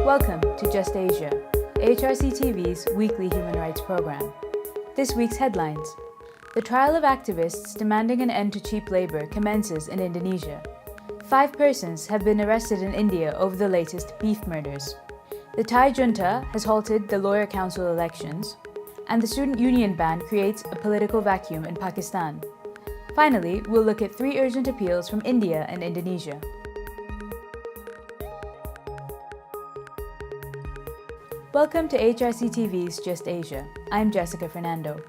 Welcome to Just Asia, AHRC TV's weekly human rights program. This week's headlines. The trial of activists demanding an end to cheap labor commences in Indonesia. 5 persons have been arrested in India over the latest beef murders. The Thai junta has halted the lawyer council elections, and the student union ban creates a political vacuum in Pakistan. Finally, we'll look at 3 urgent appeals from India and Indonesia. Welcome to AHRC TV's Just Asia. I'm Jessica Fernando.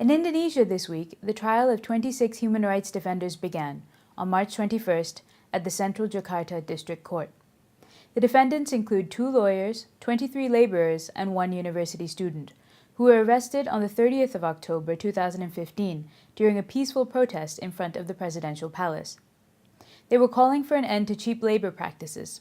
In Indonesia this week, the trial of 26 human rights defenders began on March 21st at the Central Jakarta District Court. The defendants include 2 lawyers, 23 laborers, and 1 university student, who were arrested on the 30th of October 2015 during a peaceful protest in front of the presidential palace. They were calling for an end to cheap labor practices.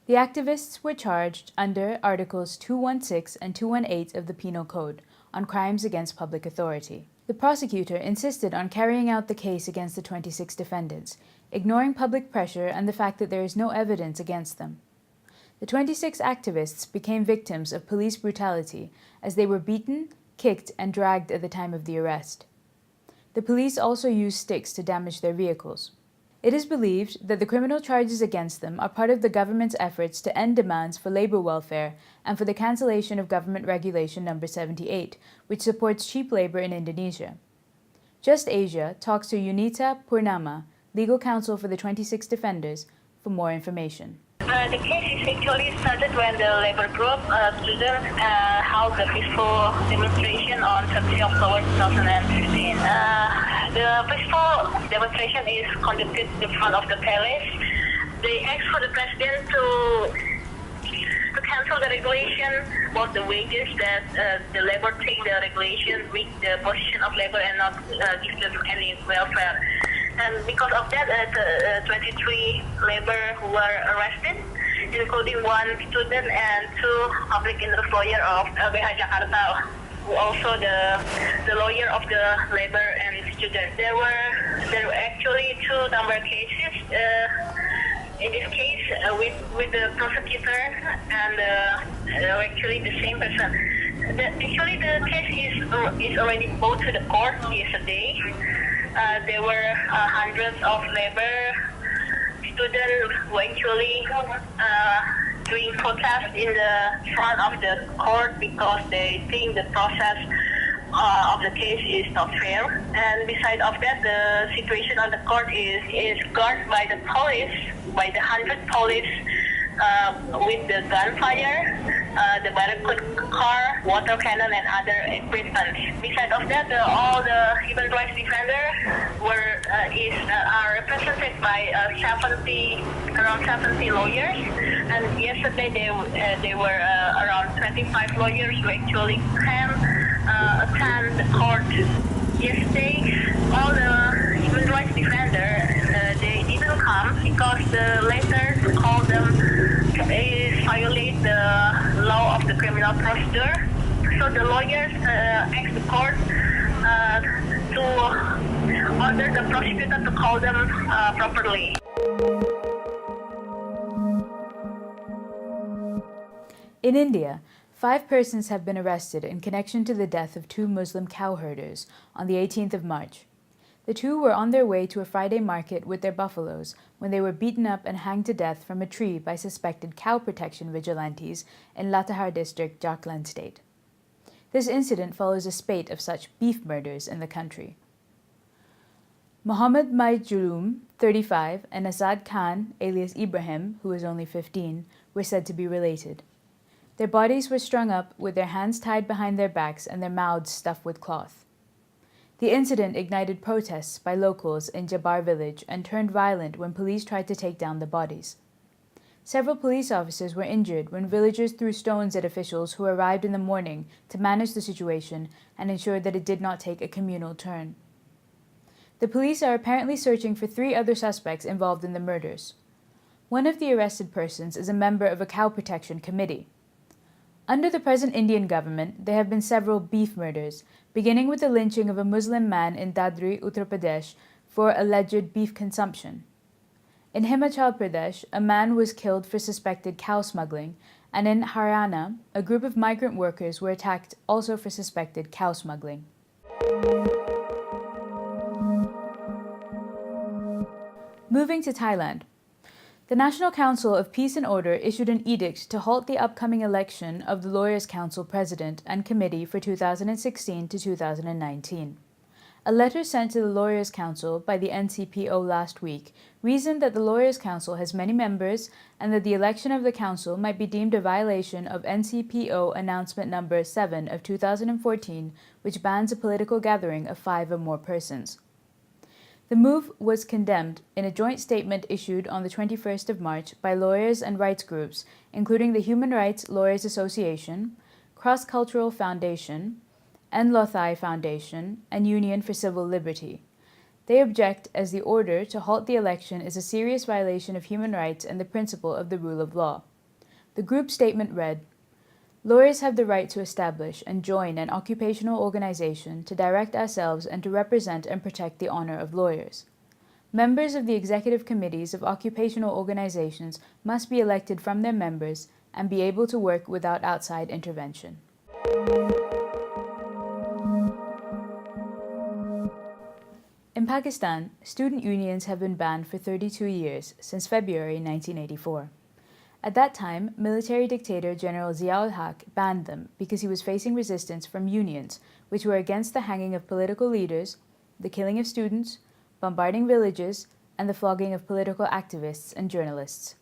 The activists were charged under Articles 216 and 218 of the Penal Code on crimes against public authority. The prosecutor insisted on carrying out the case against the 26 defendants, ignoring public pressure and the fact that there is no evidence against them. The 26 activists became victims of police brutality as they were beaten, kicked, and dragged at the time of the arrest. The police also used sticks to damage their vehicles. It is believed that the criminal charges against them are part of the government's efforts to end demands for labor welfare and for the cancellation of Government Regulation No. 78, which supports cheap labor in Indonesia. Just Asia talks to Yunita Purnama, legal counsel for the 26 defenders, for more information. The case is actually started when the labor group students held a peaceful demonstration on 30 October 2015. The peaceful demonstration is conducted in front of the palace. They asked for the president to cancel the regulation about the wages that the labor take the regulation with the position of labor and not give them any welfare. And because of that, 23 labor were arrested, including 1 student and 2 public interest lawyer of LBH Jakarta, who also the lawyer of the labor and student. There were actually 2 number cases. In this case, with the prosecutor and actually the same person. Actually, the case is already brought to the court yesterday. There were hundreds of labor students who actually doing protests in the front of the court because they think the process of the case is not fair. And besides of that, the situation on the court is guarded by the police, by the 100 police with the gunfire, the barricade car, water cannon, and other equipment. Besides of that, all the human rights defenders are represented by around 70 lawyers. And yesterday they were around 25 lawyers who actually came attend the court. Yesterday, all the human rights defenders they didn't come because the letter called them is violate the law of the criminal procedure. So the lawyers asked the court to order the prosecutor to call them properly. In India, 5 persons have been arrested in connection to the death of 2 Muslim cow herders on the 18th of March. The 2 were on their way to a Friday market with their buffaloes when they were beaten up and hanged to death from a tree by suspected cow protection vigilantes in Latehar district, Jharkand state. This incident follows a spate of such beef murders in the country. Mohammed Majloom, 35, and Azad Khan, alias Ibrahim, who was only 15, were said to be related. Their bodies were strung up with their hands tied behind their backs and their mouths stuffed with cloth. The incident ignited protests by locals in Jabar village and turned violent when police tried to take down the bodies. Several police officers were injured when villagers threw stones at officials who arrived in the morning to manage the situation and ensure that it did not take a communal turn. The police are apparently searching for 3 other suspects involved in the murders. One of the arrested persons is a member of a cow protection committee. Under the present Indian government, there have been several beef murders, beginning with the lynching of a Muslim man in Dadri, Uttar Pradesh, for alleged beef consumption. In Himachal Pradesh, a man was killed for suspected cow smuggling, and in Haryana, a group of migrant workers were attacked also for suspected cow smuggling. Moving to Thailand. The National Council of Peace and Order issued an edict to halt the upcoming election of the Lawyers' Council President and Committee for 2016 to 2019. A letter sent to the Lawyers' Council by the NCPO last week reasoned that the Lawyers' Council has many members and that the election of the Council might be deemed a violation of NCPO Announcement No. 7 of 2014, which bans a political gathering of 5 or more persons. The move was condemned in a joint statement issued on the 21st of March by lawyers and rights groups, including the Human Rights Lawyers Association, Cross Cultural Foundation, Latehar Foundation, and Union for Civil Liberty. They object as the order to halt the election is a serious violation of human rights and the principle of the rule of law. The group statement read, "Lawyers have the right to establish and join an occupational organization to direct ourselves and to represent and protect the honor of lawyers. Members of the executive committees of occupational organizations must be elected from their members and be able to work without outside intervention." In Pakistan, student unions have been banned for 32 years, since February 1984. At that time, military dictator General Zia-ul-Haq banned them because he was facing resistance from unions, which were against the hanging of political leaders, the killing of students, bombarding villages, and the flogging of political activists and journalists.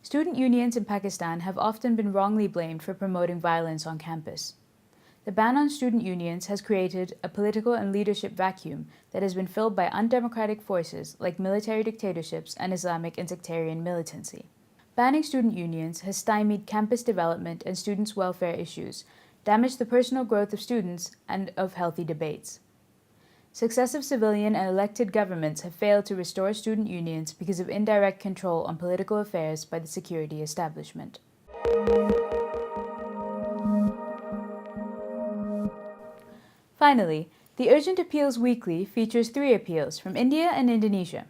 Student unions in Pakistan have often been wrongly blamed for promoting violence on campus. The ban on student unions has created a political and leadership vacuum that has been filled by undemocratic forces like military dictatorships and Islamic and sectarian militancy. Banning student unions has stymied campus development and students' welfare issues, damaged the personal growth of students and of healthy debates. Successive civilian and elected governments have failed to restore student unions because of indirect control on political affairs by the security establishment. Finally, the Urgent Appeals Weekly features 3 appeals from India and Indonesia.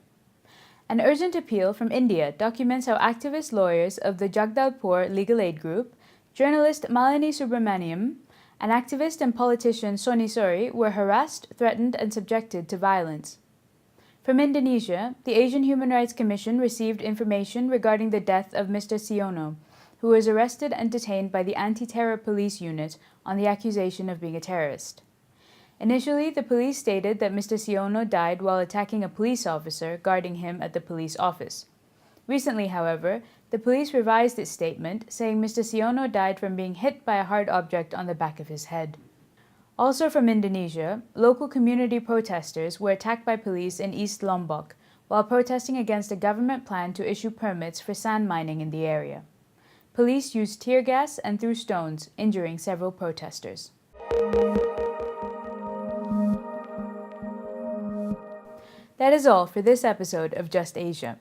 An urgent appeal from India documents how activist lawyers of the Jagdalpur Legal Aid Group, journalist Malini Subramaniam, and activist and politician Soni Sori were harassed, threatened, and subjected to violence. From Indonesia, the Asian Human Rights Commission received information regarding the death of Mr. Siono, who was arrested and detained by the Anti-Terror Police Unit on the accusation of being a terrorist. Initially, the police stated that Mr. Siono died while attacking a police officer guarding him at the police office. Recently, however, the police revised its statement, saying Mr. Siono died from being hit by a hard object on the back of his head. Also from Indonesia, local community protesters were attacked by police in East Lombok while protesting against a government plan to issue permits for sand mining in the area. Police used tear gas and threw stones, injuring several protesters. That is all for this episode of Just Asia.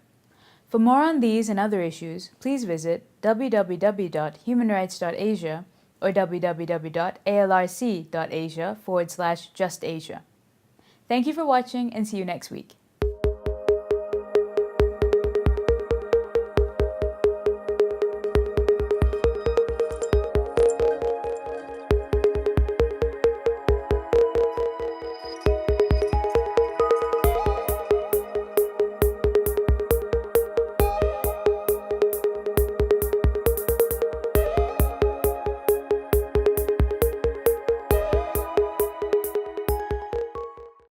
For more on these and other issues, please visit www.humanrights.asia or www.alrc.asia/justasia. Thank you for watching and see you next week.